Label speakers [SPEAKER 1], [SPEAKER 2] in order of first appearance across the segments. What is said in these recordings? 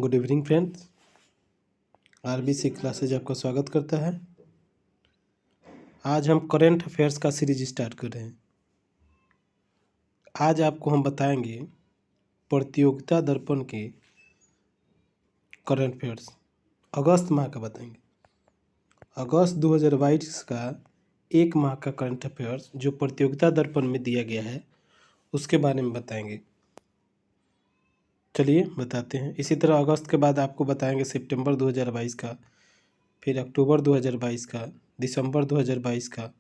[SPEAKER 1] Good evening friends. RBC classes आपका स्वागत करता है। आज हम करेंट अफेयर्स का सीरीज स्टार्ट कर रहे हैं। आज आपको हम बताएंगे प्रतियोगिता दर्पण के करेंट अफेयर्स अगस्त माह का बताएंगे। अगस्त 2022 का एक माह का करंट अफेयर्स जो प्रतियोगिता दर्पण में दिया गया है उसके बारे में बताएंगे। चलिए बताते हैं। इसी तरह अगस्त के बाद आपको बताएंगे सितंबर 2022 का, फिर अक्टूबर 2022 का, दिसंबर 2022 का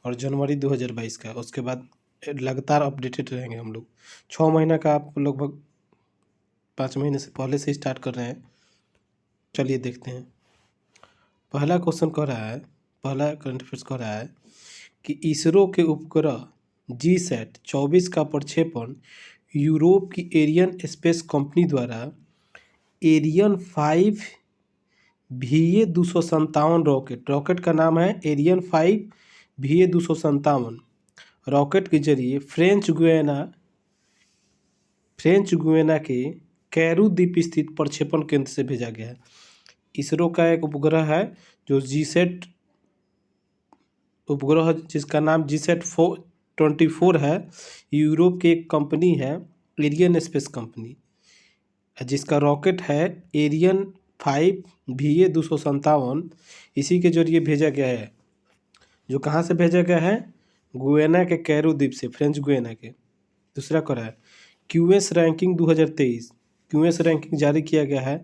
[SPEAKER 1] और जनवरी 2022 का। उसके बाद लगातार अपडेटेड रहेंगे हम लोग। 6 महीना का आप लगभग 5 महीने से पहले से स्टार्ट कर रहे हैं। चलिए देखते हैं। पहला क्वेश्चन कह रहा है, पहला करंट अफेयर्स कह रहा है कि इसरो के उपग्रह जीसैट 24 का प्रक्षेपण यूरोप की एरियन स्पेस कंपनी द्वारा एरियन 5 VA-257 रॉकेट का नाम है एरियन 5 VA-257 रॉकेट के जरिए फ्रेंच गुयाना के कैरू द्वीप स्थित प्रक्षेपण केंद्र से भेजा गया है। इसरो का एक उपग्रह है जो जीसैट उपग्रह जिसका नाम जीसैट 24 है। यूरोप की एक कंपनी है एरियन स्पेस कंपनी, जिसका रॉकेट है एरियन 5 VA-257। इसी के जरिए भेजा गया है। जो कहाँ से भेजा गया है? गुयाना के कैरू द्वीप से, फ्रेंच गुयाना के। दूसरा करा है क्यूएस रैंकिंग 2023। क्यूएस रैंकिंग जारी किया गया है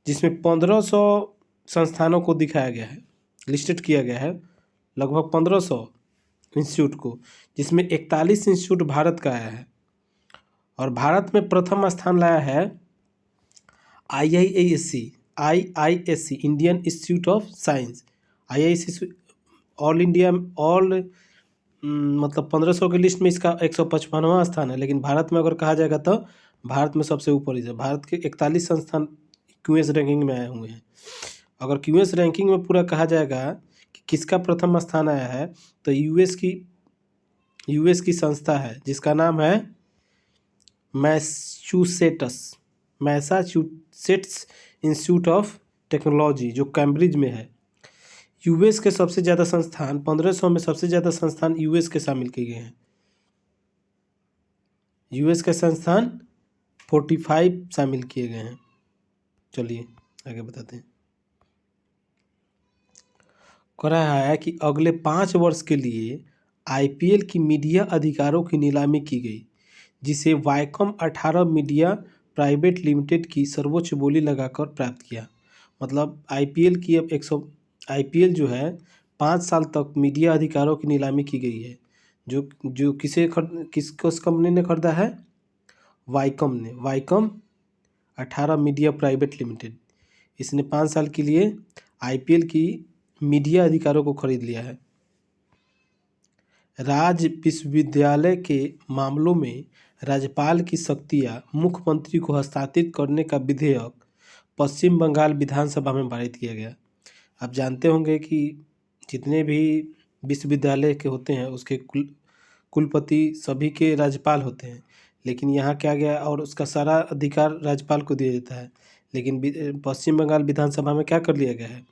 [SPEAKER 1] जिसमें 1500 संस्थानों को दिखाया गया है, लिस्टेड किया गया है लगभग 1500 इंस्टीट्यूट को, जिसमें 41 इंस्टीट्यूट भारत का आया है। और भारत में प्रथम स्थान लाया है IISc Indian institute of science. IISc all India मतलब 1500 की लिस्ट में इसका 155वां स्थान है। लेकिन भारत में अगर कहा जाएगा तो भारत में सबसे ऊपर ही है। भारत के 41 संस्थान क्यूएस रैंकिंग में आए हुए हैं। अगर क्यूएस रैंकिंग में पूरा कहा जाएगा कि किसका प्रथम स्थान आया है तो यूएस की संस्था है जिसका नाम है मैसाचुसेट्स इंस्टीट्यूट ऑफ टेक्नोलॉजी, जो कैम्ब्रिज में है। यूएस के सबसे ज़्यादा संस्थान 1500 में सबसे ज़्यादा संस्थान यूएस के शामिल किए गए हैं। यूएस के संस्थान 45 शामिल किए गए हैं। चलिए आगे बताते हैं। कह रहा है कि अगले 5 वर्ष के लिए आईपीएल की मीडिया अधिकारों की नीलामी की गई, जिसे वायकॉम 18 मीडिया प्राइवेट लिमिटेड की सर्वोच्च बोली लगाकर प्राप्त किया। मतलब आईपीएल जो है 5 साल तक मीडिया अधिकारों की नीलामी की गई है। जो किस कंपनी ने खरीदा है? वायकॉम ने। वायकॉम 18 मीडिया प्राइवेट लिमिटेड, इसने 5 साल के लिए आईपीएल की मीडिया अधिकारों को खरीद लिया है। राज्य विश्वविद्यालय के मामलों में राज्यपाल की शक्तियां मुख्यमंत्री को हस्तांतरित करने का विधेयक पश्चिम बंगाल विधानसभा में पारित किया गया। आप जानते होंगे कि जितने भी विश्वविद्यालय के होते हैं उसके कुलपति सभी के राज्यपाल होते हैं। लेकिन यहाँ क्या गया और उसका सारा अधिकार राज्यपाल को दिया जाता है। लेकिन पश्चिम बंगाल विधानसभा में क्या कर लिया गया है?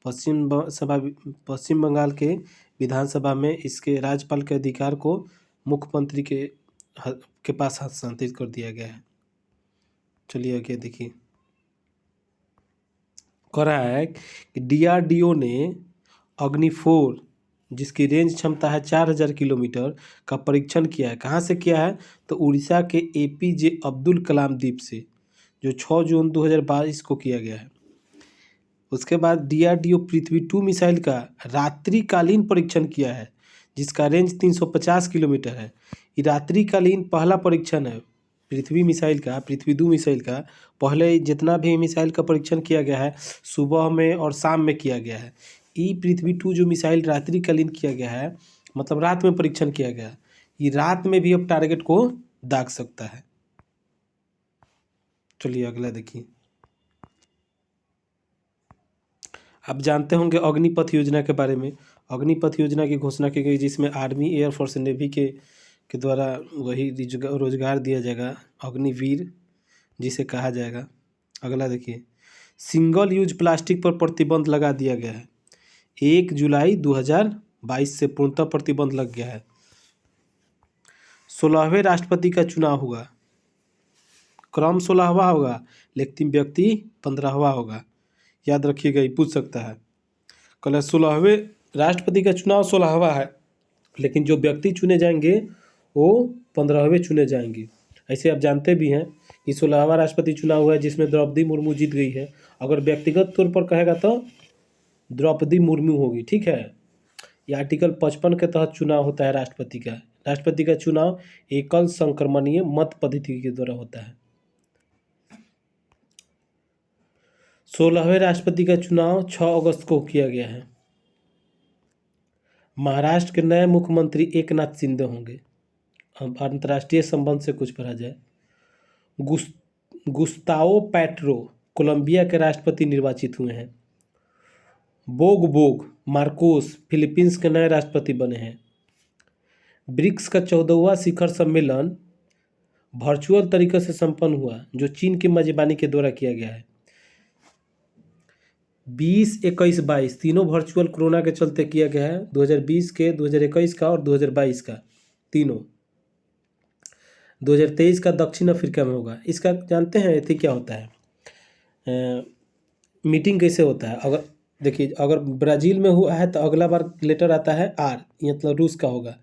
[SPEAKER 1] पश्चिम बंगाल के विधानसभा में इसके राज्यपाल के अधिकार को मुख्यमंत्री के पास हस्तांतरित कर दिया गया है। चलिए आगे देखिए। कह रहा है कि डीआरडीओ ने अग्नि 4 जिसकी रेंज क्षमता है 4000 किलोमीटर का परीक्षण किया है। कहाँ से किया है? तो उड़ीसा के एपीजे अब्दुल कलाम द्वीप से, जो 6 जून 2022 को किया गया है। उसके बाद डीआरडीओ पृथ्वी 2 मिसाइल का रात्रिकालीन परीक्षण किया है जिसका रेंज 350 किलोमीटर है। ये रात्रिकालीन पहला परीक्षण है पृथ्वी 2 मिसाइल का। पहले जितना भी मिसाइल का परीक्षण किया गया है सुबह में और शाम में किया गया है। ये पृथ्वी 2 जो मिसाइल रात्रिकालीन किया गया है, मतलब रात में परीक्षण किया गया है, ये रात में भी अब टारगेट को दाग सकता है। चलिए अगला देखिए। आप जानते होंगे अग्निपथ योजना के बारे में। अग्निपथ योजना की घोषणा की गई जिसमें आर्मी, एयरफोर्स, नेवी के द्वारा वही रोजगार दिया जाएगा, अग्निवीर जिसे कहा जाएगा। अगला देखिए, सिंगल यूज प्लास्टिक पर प्रतिबंध लगा दिया गया है। 1 जुलाई 2022 से पूर्णतः प्रतिबंध लग गया है। 16वें राष्ट्रपति का चुनाव होगा। क्रम 16वां होगा, लेकिन व्यक्ति 15वां होगा। याद रखिएगा, ये पूछ सकता है। कल 16वें राष्ट्रपति का चुनाव 16वां है, लेकिन जो व्यक्ति चुने जाएंगे वो 15वें चुने जाएंगे। ऐसे आप जानते भी हैं कि 16वां राष्ट्रपति चुनाव हुआ है जिसमें द्रौपदी मुर्मू जीत गई है। अगर व्यक्तिगत तौर पर कहेगा तो द्रौपदी मुर्मू होगी, ठीक है। यह आर्टिकल 55 के तहत चुनाव होता है राष्ट्रपति का। राष्ट्रपति का चुनाव एकल संक्रमणीय मत पद्धति के द्वारा होता है। 16वें राष्ट्रपति का चुनाव 6 अगस्त को किया गया है। महाराष्ट्र के नए मुख्यमंत्री एकनाथ शिंदे होंगे। अब अंतर्राष्ट्रीय संबंध से कुछ पढ़ा जाए। गुस्ताओ पेट्रो कोलंबिया के राष्ट्रपति निर्वाचित हुए हैं। बोग मार्कोस फिलीपींस के नए राष्ट्रपति बने हैं। ब्रिक्स का 14वां शिखर सम्मेलन वर्चुअल तरीके से संपन्न हुआ, जो चीन की मेजबानी के द्वारा किया गया है। 20, 21, 22 तीनों वर्चुअल कोरोना के चलते किया गया है। 2020 के, 2021 का और 2022 का तीनों। 2023 का दक्षिण अफ्रीका में होगा। इसका जानते हैं एथी क्या होता है, मीटिंग कैसे होता है। अगर देखिए, अगर ब्राज़ील में हुआ है तो अगला बार लेटर आता है आर, मतलब रूस का होगा।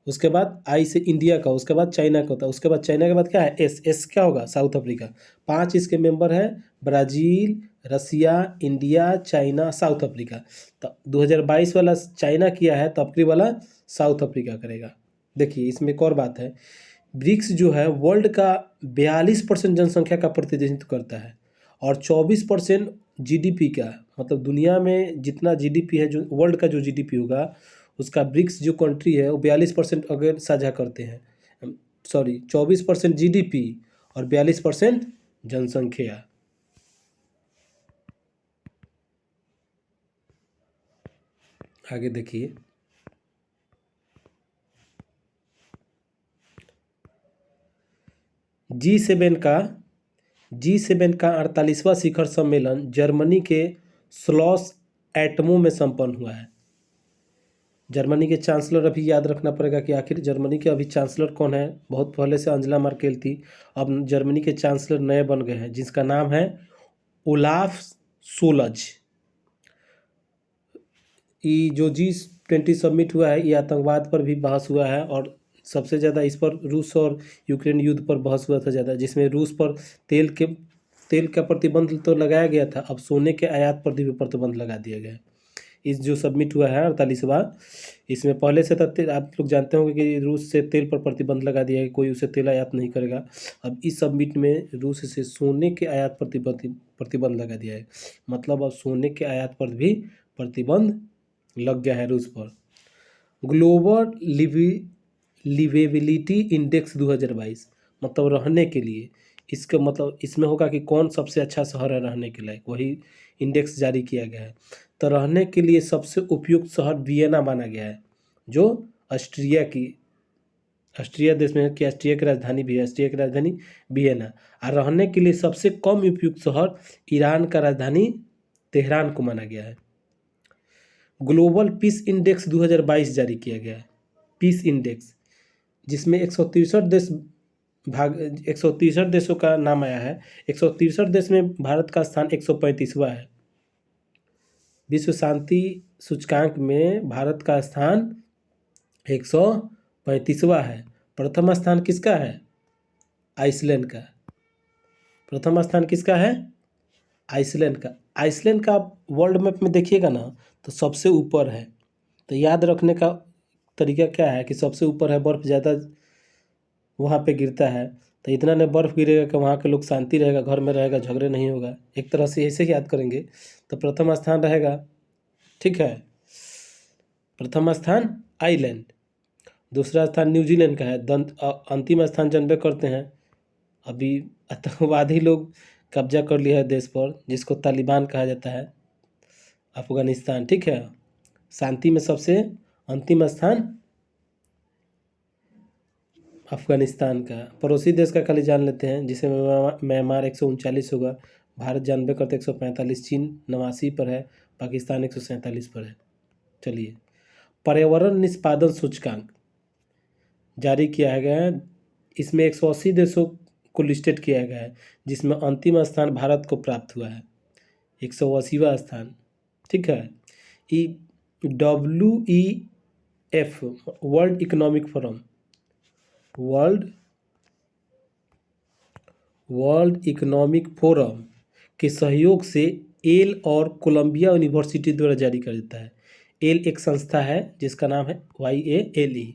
[SPEAKER 1] उसके बाद आई से इंडिया का, उसके बाद चाइना का होता है। उसके बाद चाइना के बाद क्या है, एस क्या होगा, साउथ अफ्रीका। 5 इसके मेंबर है, ब्राज़ील, रसिया, इंडिया, चाइना, साउथ अफ्रीका। तो 2022 वाला चाइना किया है, तो अबकी वाला साउथ अफ्रीका करेगा। देखिए, इसमें एक और बात है, ब्रिक्स जो है वर्ल्ड का 42% जनसंख्या का प्रतिनिधित्व करता है और 24% जीडीपी का, मतलब दुनिया में जितना जीडीपी है, जो वर्ल्ड का जो जीडीपी होगा उसका ब्रिक्स जो कंट्री है वो 42% अगर साझा करते हैं। सॉरी, 24% जीडीपी और 42% जनसंख्या। आगे देखिए, G7 का 48वां शिखर सम्मेलन जर्मनी के स्लॉस एटमो में संपन्न हुआ है। जर्मनी के चांसलर, अभी याद रखना पड़ेगा कि आखिर जर्मनी के अभी चांसलर कौन है। बहुत पहले से अंजला मर्केल थी, अब जर्मनी के चांसलर नए बन गए हैं, जिसका नाम है ओलाफ सोलज। ये जो G20 समिट हुआ है, ये आतंकवाद पर भी बहस हुआ है और सबसे ज़्यादा इस पर रूस और यूक्रेन युद्ध पर बहस हुआ था ज़्यादा, जिसमें रूस पर तेल का प्रतिबंध तो लगाया गया था, अब सोने के आयात पर भी प्रतिबंध लगा दिया गया है। इस जो सबमिट हुआ है 48वां, इसमें पहले से तो आप लोग जानते होंगे कि रूस से तेल पर प्रतिबंध लगा दिया है, कोई उसे तेल आयात नहीं करेगा। अब इस सबमिट में रूस से सोने के आयात प्रतिबंध लगा दिया है, मतलब अब सोने के आयात पर भी प्रतिबंध लग गया है रूस पर। ग्लोबल लिवेबिलिटी इंडेक्स 2022, मतलब रहने के लिए, इसका मतलब इसमें होगा कि कौन सबसे अच्छा शहर है रहने के लायक, वही इंडेक्स जारी किया गया है। तो रहने के लिए सबसे उपयुक्त शहर वियना माना गया है, जो ऑस्ट्रिया देश में है, कि ऑस्ट्रिया की राजधानी भी है, ऑस्ट्रिया की राजधानी वियना। और रहने के लिए सबसे कम उपयुक्त शहर ईरान का राजधानी तेहरान को माना गया है। ग्लोबल पीस इंडेक्स 2022 जारी किया गया है, पीस इंडेक्स, जिसमें 163 देशों का नाम आया है। 163 देश में भारत का स्थान 135वां है। विश्व शांति सूचकांक में भारत का स्थान 135वां है। प्रथम स्थान किसका है, आइसलैंड का। प्रथम स्थान किसका है, आइसलैंड का। आइसलैंड का वर्ल्ड मैप में देखिएगा ना, तो सबसे ऊपर है। तो याद रखने का तरीका क्या है कि सबसे ऊपर है, बर्फ़ ज़्यादा वहाँ पे गिरता है, तो इतना ने बर्फ़ गिरेगा कि वहाँ के लोग शांति रहेगा, घर में रहेगा, झगड़े नहीं होगा। एक तरह से ऐसे ही याद करेंगे तो प्रथम स्थान रहेगा, ठीक है। प्रथम स्थान आइलैंड, दूसरा स्थान न्यूजीलैंड का है। अंतिम स्थान जानबे करते हैं, अभी आतंकवादी लोग कब्जा कर लिया है देश पर, जिसको तालिबान कहा जाता है, अफगानिस्तान, ठीक है। शांति में सबसे अंतिम स्थान अफगानिस्तान का। पड़ोसी देश का खाली जान लेते हैं, जिसे म्यांमार 139 होगा, भारत 92 करते 145, चीन 89 पर है, पाकिस्तान 147 पर है। चलिए, पर्यावरण निष्पादन सूचकांक जारी किया गया है। इसमें 180 देशों को लिस्टेड किया गया है, जिसमें अंतिम स्थान भारत को प्राप्त हुआ है, 180वां स्थान। ठीक है। WEF world economic forum, world economic forum के सहयोग से एल और कोलंबिया यूनिवर्सिटी द्वारा जारी कर देता है। एल एक संस्था है जिसका नाम है YALE।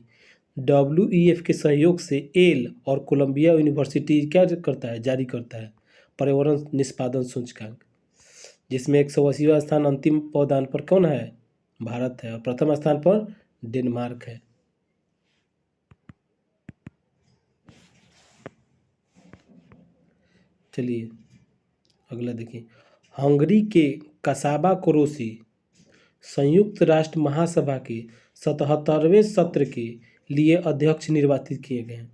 [SPEAKER 1] WEF के सहयोग से एल और कोलंबिया यूनिवर्सिटी क्या करता है, जारी करता है पर्यावरण निष्पादन सूचकांक, जिसमें 180वां स्थान अंतिम पावदान पर कौन है, भारत है, और प्रथम स्थान पर डेनमार्क है। चलिए अगला देखिए, हंगरी के कसाबा कोरोसी संयुक्त राष्ट्र महासभा के 77वें सत्र के लिए अध्यक्ष निर्वाचित किए गए हैं।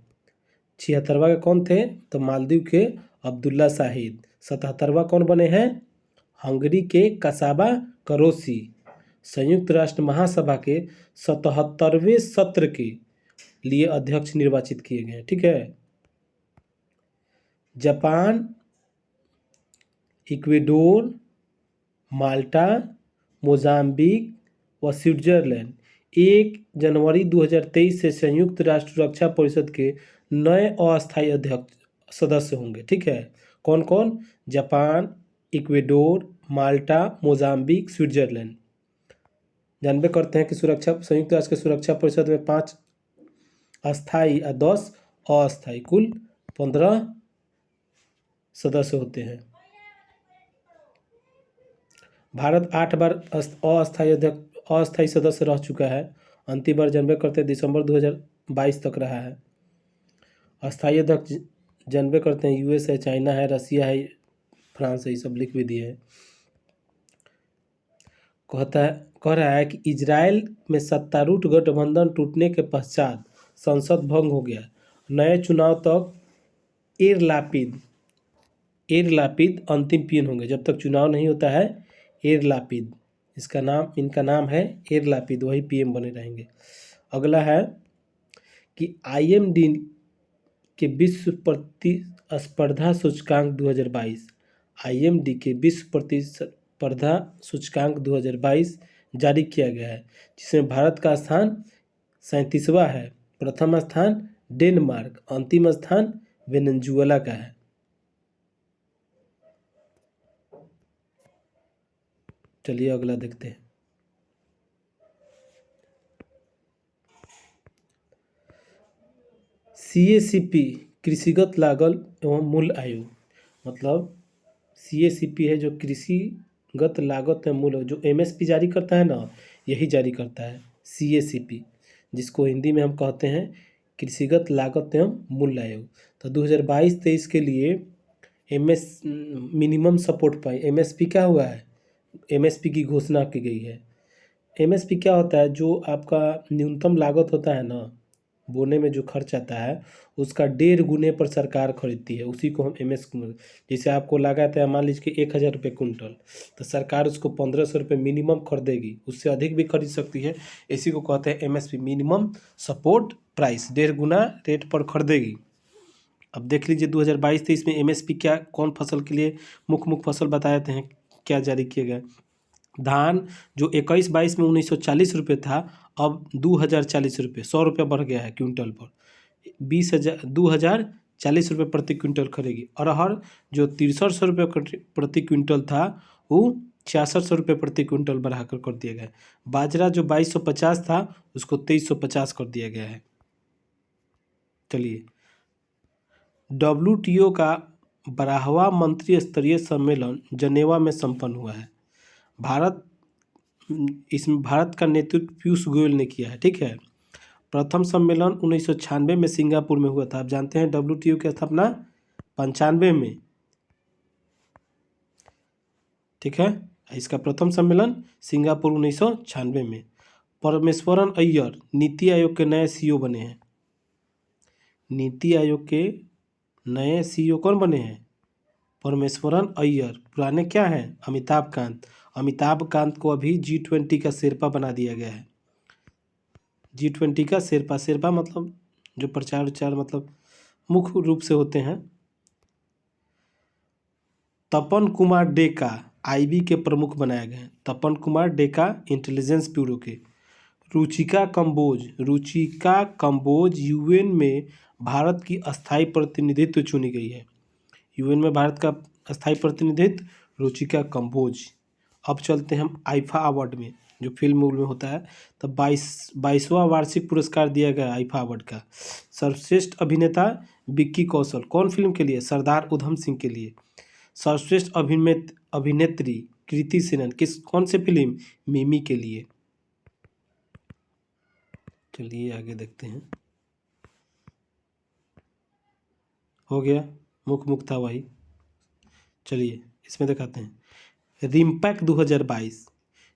[SPEAKER 1] 76वां के कौन थे, तो मालदीव के अब्दुल्ला शाहिद। 77वां कौन बने हैं, हंगरी के कसाबा कोरोसी संयुक्त राष्ट्र महासभा के 77वें सत्र के लिए अध्यक्ष निर्वाचित किए गए हैं। ठीक है। जापान, इक्वेडोर, माल्टा, मोजाम्बिक व स्विट्जरलैंड 1 जनवरी 2023 से संयुक्त राष्ट्र सुरक्षा परिषद के नए अस्थायी अध्यक्ष सदस्य होंगे। ठीक है। कौन कौन, जापान, इक्वेडोर, माल्टा, मोजाम्बिक, स्विट्जरलैंड। जानबे करते हैं कि संयुक्त राष्ट्र की सुरक्षा परिषद में 5 अस्थायी और 10 अस्थायी, कुल 15 सदस्य होते हैं। भारत 8 बार अस्थायी सदस्य रह चुका है। अंतिम बार जानबे करते हैं दिसंबर 2022 तक रहा है। अस्थायी अध्यक्ष जानबे करते हैं US है, चाइना है, रसिया है, फ्रांस है, ये सब लिख भी दिए हैं। कह रहा है कि इजराइल में सत्तारूढ़ गठबंधन टूटने के पश्चात संसद भंग हो गया। नए चुनाव तक एयर लापिद अंतिम पीएम होंगे। जब तक चुनाव नहीं होता है, एयर लापिद इनका नाम है, एयर लापिद, वही पीएम बने रहेंगे। अगला है कि IMD के विश्व प्रतिस्पर्धा सूचकांक 2022, IMD के विश्व प्रतिस्पर्धा सूचकांक 2022 जारी किया गया है, जिसमें भारत का स्थान 37वां है, प्रथम स्थान डेनमार्क, अंतिम स्थान वेनेजुएला का है। चलिए अगला देखते हैं। CACP कृषिगत लागत एवं मूल्य आयोग, मतलब CACP है जो कृषिगत लागत एवं मूल्य, जो MSP जारी करता है ना, यही जारी करता है CACP, जिसको हिंदी में हम कहते हैं कृषिगत लागत एवं मूल्य आयोग। तो 2022-23 के लिए मिनिमम सपोर्ट प्राइस MSP क्या हुआ है, MSP की घोषणा की गई है। MSP क्या होता है, जो आपका न्यूनतम लागत होता है ना, बोने में जो खर्च आता है उसका 1.5 गुने पर सरकार खरीदती है, उसी को हम MSP। जैसे आपको लागत है मान लीजिए कि 1000 रुपये कुंटल, तो सरकार उसको 1500 रुपये मिनिमम खरीदेगी, उससे अधिक भी खरीद सकती है। इसी को कहते हैं MSP, मिनिमम सपोर्ट प्राइस, 1.5 गुना रेट पर खरीदेगी। अब देख लीजिए 2022-23 में MSP क्या, कौन फसल के लिए मुख्य फसल बताए थे हैं, क्या जारी किए गए। धान जो 21-22 में 1940 रुपये था, अब 2040 रुपये, 100 रुपये बढ़ गया है क्विंटल पर, 2040 रुपये प्रति क्विंटल खरीदेगी। अरहर जो 6300 रुपये प्रति क्विंटल था, वो 6600 रुपये प्रति क्विंटल बढ़ाकर कर दिया गया है। बाजरा जो 2250 था, उसको 2350 कर दिया गया है। चलिए, WTO का 12वां मंत्री स्तरीय सम्मेलन जनेवा में संपन्न हुआ है। इसमें भारत का नेतृत्व पीयूष गोयल ने किया है। ठीक है। प्रथम सम्मेलन 1996 में सिंगापुर में हुआ था। आप जानते हैं WTO की स्थापना 95 में, ठीक है। इसका प्रथम सम्मेलन सिंगापुर 1996 में। परमेश्वरन अय्यर नीति आयोग के नए CEO बने हैं। नीति आयोग के नए CEO कौन बने हैं, परमेश्वरन अय्यर, पुराने क्या हैं? अमिताभ कांत। अमिताभ कांत को अभी G20 का शेरपा बना दिया गया है। G20 का शेरपा, शेरपा मतलब जो प्रचार उचार मतलब मुख्य रूप से होते हैं। तपन कुमार डेका आईबी के प्रमुख बनाए गए हैं। तपन कुमार डेका इंटेलिजेंस ब्यूरो के। रुचिका कंबोज यूएन में भारत की अस्थायी प्रतिनिधित्व चुनी गई है। यूएन में भारत का अस्थायी प्रतिनिधित्व रुचिका कंबोज। अब चलते हैं हम आईफा अवार्ड में, जो फिल्म में होता है। तो 22वां वार्षिक पुरस्कार दिया गया आईफा अवार्ड का। सर्वश्रेष्ठ अभिनेता विक्की कौशल, कौन फिल्म के लिए? सरदार उधम सिंह के लिए। सर्वश्रेष्ठ अभिनेत्री कृति सेनन, कौन से फिल्म? मिमी के लिए। चलिए आगे देखते हैं। हो गया, मुख था वही। चलिए इसमें दिखाते हैं। रिम्पैक 2022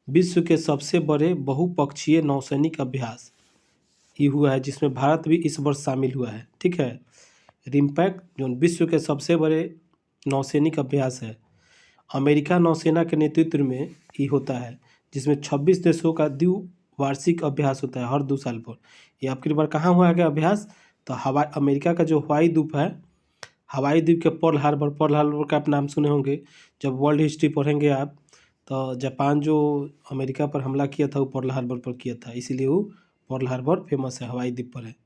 [SPEAKER 1] विश्व के सबसे बड़े बहुपक्षीय नौसैनिक अभ्यास ये हुआ है, जिसमें भारत भी इस वर्ष शामिल हुआ है। ठीक है, रिम्पैक जो विश्व के सबसे बड़े नौसैनिक अभ्यास है, अमेरिका नौसेना के नेतृत्व में ये होता है, जिसमें 26 देशों का द्विवार्षिक अभ्यास होता है हर 2 साल पर। ये आखिरी बार कहाँ हुआ है अभ्यास? तो अमेरिका का जो हवाई द्वीप है, हवाई द्वीप के पर्ल हार्बर का आप नाम सुने होंगे। जब वर्ल्ड हिस्ट्री पढ़ेंगे आप, तो जापान जो अमेरिका पर हमला किया था वो पर्ल हार्बर पर किया था, इसीलिए वो पर्ल हार्बर फेमस है, हवाई द्वीप पर है।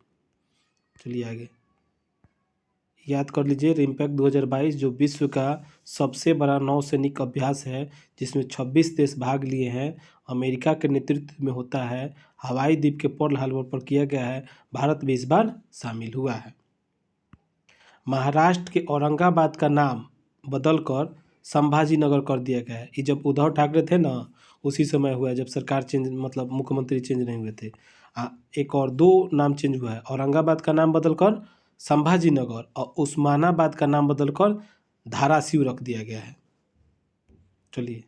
[SPEAKER 1] चलिए आगे याद कर लीजिए। रिम्पैक 2022 जो विश्व का सबसे बड़ा नौसैनिक अभ्यास है, जिसमें 26 देश भाग लिए हैं, अमेरिका के नेतृत्व में होता है, हवाई द्वीप के पर्ल हार्बर पर किया गया है। भारत भी इस बार शामिल हुआ है। महाराष्ट्र के औरंगाबाद का नाम बदलकर संभाजी नगर कर दिया गया है। ये जब उद्धव ठाकरे थे ना, उसी समय हुआ है, जब सरकार चेंज मतलब मुख्यमंत्री चेंज नहीं हुए थे। एक और 2 नाम चेंज हुआ है। औरंगाबाद का नाम बदलकर संभाजी नगर और उस्मानाबाद का नाम बदलकर धाराशिव रख दिया गया है। चलिए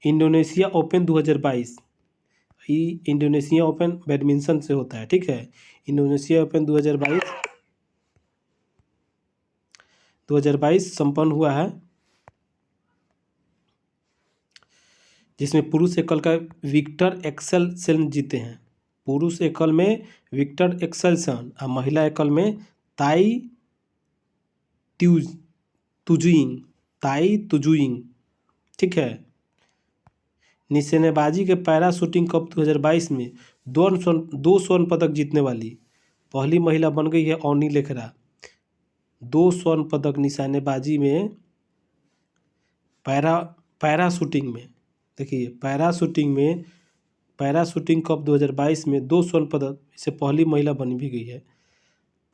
[SPEAKER 1] इंडोनेशिया ओपन 2022, ये इंडोनेशिया ओपन बैडमिंटन से होता है। ठीक है, इंडोनेशिया ओपन 2022 संपन्न हुआ है, जिसमें पुरुष एकल का विक्टर एक्सेलसन जीते हैं। पुरुष एकल में विक्टर एक्सेलसन और महिला एकल में ताई तुजुइंग। ठीक है, निशानेबाजी के पैरा शूटिंग कप 2022 में 2 स्वर्ण पदक जीतने वाली पहली महिला बन गई है अवनी लेखरा। 2 स्वर्ण पदक निशानेबाजी में पैरा शूटिंग में। देखिए पैराशूटिंग कप 2022 में 2 स्वर्ण पदक, इससे पहली महिला बन भी गई है।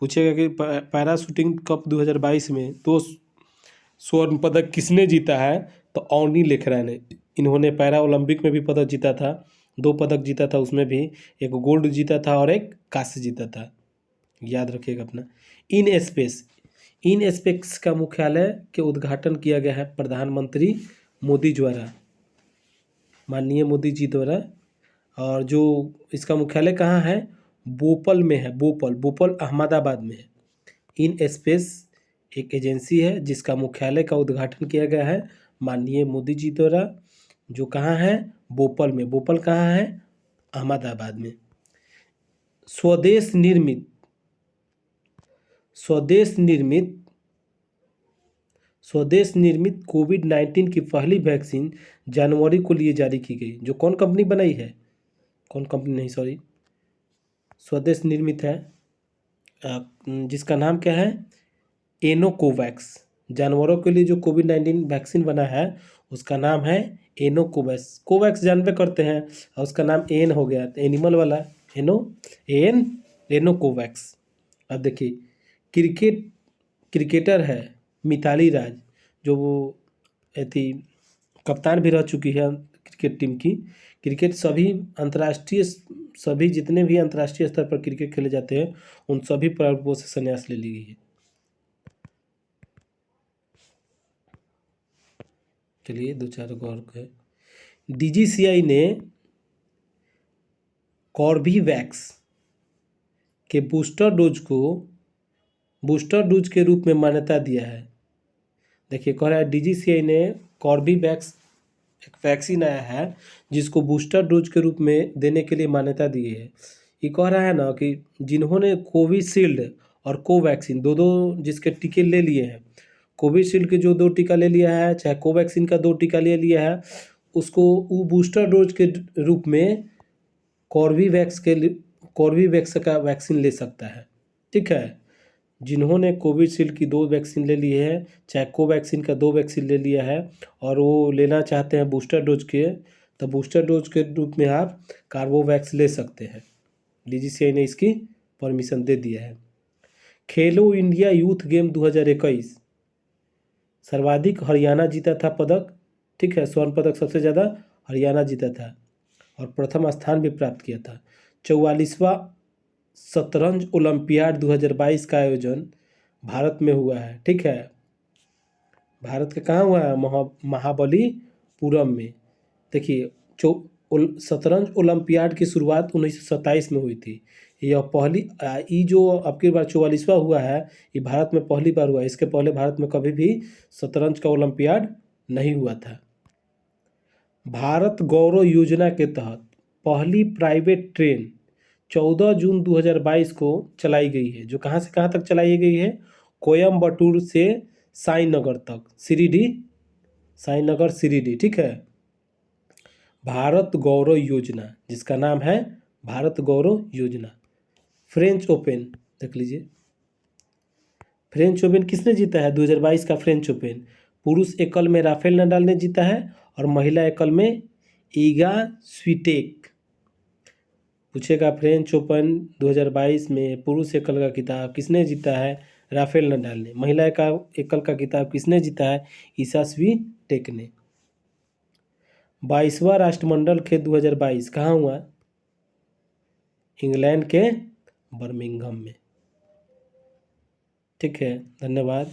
[SPEAKER 1] पूछेगा कि पैराशूटिंग कप 2022 में 2 स्वर्ण पदक किसने जीता है? तो अवनी लेखरा ने। इन्होंने पैरा ओलंपिक में भी पदक जीता था, 2 पदक जीता था, उसमें भी एक गोल्ड जीता था और एक कांस्य जीता था। याद रखिएगा अपना। इन स्पेस का मुख्यालय के उद्घाटन किया गया है प्रधानमंत्री मोदी द्वारा, माननीय मोदी जी द्वारा। और जो इसका मुख्यालय कहाँ है? भोपाल में है। भोपाल अहमदाबाद में है। इन स्पेस एक एजेंसी है जिसका मुख्यालय का उद्घाटन किया गया है माननीय मोदी जी द्वारा, जो कहाँ है? भोपाल में। भोपाल कहाँ है? अहमदाबाद में। स्वदेश निर्मित कोविड-19 की पहली वैक्सीन जनवरी को लिए जारी की गई। जो कौन कंपनी बनाई है? स्वदेश निर्मित है, जिसका नाम क्या है? एनोकोवैक्स। जानवरों के लिए जो कोविड-19 वैक्सीन बना है उसका नाम है एनोकोवैक्स। कोवैक्स जानबे करते हैं और उसका नाम एन हो गया, तो एनिमल वाला एनोकोवैक्स। अब देखिए क्रिकेटर है मिताली राज, जो वो थी कप्तान भी रह चुकी है क्रिकेट टीम की। सभी जितने भी अंतर्राष्ट्रीय स्तर पर क्रिकेट खेले जाते हैं उन सभी पर्वों से संन्यास ले ली गई है। चलिए 2-4 और है। DGCI ने कॉर्बीवैक्स के बूस्टर डोज के रूप में मान्यता दिया है। देखिए कह रहा है DGCI ने कॉर्बीवैक्स एक वैक्सीन आया है जिसको बूस्टर डोज के रूप में देने के लिए मान्यता दी है। ये कह रहा है ना कि जिन्होंने कोविशील्ड और कोवैक्सीन दो दो जिसके टीके ले लिए हैं, कोविशील्ड के जो 2 टीका ले लिया है, चाहे कोवैक्सीन का 2 टीका ले लिया है, उसको वो बूस्टर डोज के रूप में कॉर्बीवैक्स का वैक्सीन ले सकता है। ठीक है, जिन्होंने कोविशील्ड की 2 वैक्सीन ले ली है, चाहे कोवैक्सीन का 2 वैक्सीन ले लिया है और वो लेना चाहते हैं बूस्टर डोज के, तो बूस्टर डोज के रूप में आप कार्बोवैक्स ले सकते हैं। DGCI ने इसकी परमिशन दे दिया है। खेलो इंडिया यूथ गेम 2021 सर्वाधिक हरियाणा जीता था पदक। ठीक है, स्वर्ण पदक सबसे ज़्यादा हरियाणा जीता था और प्रथम स्थान भी प्राप्त किया था। 44वां शतरंज ओलंपियाड 2022 का आयोजन भारत में हुआ है। ठीक है, भारत के कहाँ हुआ है? महाबलीपुरम में। देखिए शतरंज ओलंपियाड की शुरुआत 1927 में हुई थी। यह पहली ये जो अब की बार 44वां हुआ है, ये भारत में पहली बार हुआ है। इसके पहले भारत में कभी भी शतरंज का ओलंपियाड नहीं हुआ था। भारत गौरव योजना के तहत पहली प्राइवेट ट्रेन 14 जून 2022 को चलाई गई है, जो कहाँ से कहाँ तक चलाई गई है? कोयम्बटूर से साईनगर तक, साईनगर शिरडी। ठीक है, भारत गौरव योजना जिसका नाम है भारत गौरव योजना। फ्रेंच ओपन देख लीजिए, फ्रेंच ओपन किसने जीता है? 2022 का फ्रेंच ओपन पुरुष एकल में राफेल नडाल ने जीता है और महिला एकल में ईगा स्विटेक। पूछेगा फ्रेंच ओपन 2022 में पुरुष एकल का खिताब किसने जीता है? राफेल नडाल ने। महिला एकल का खिताब किसने जीता है? ईसा स्विटेक ने। 22वां राष्ट्रमंडल खेल 2022 कहाँ हुआ? इंग्लैंड के बर्मिंघम में। ठीक है, धन्यवाद।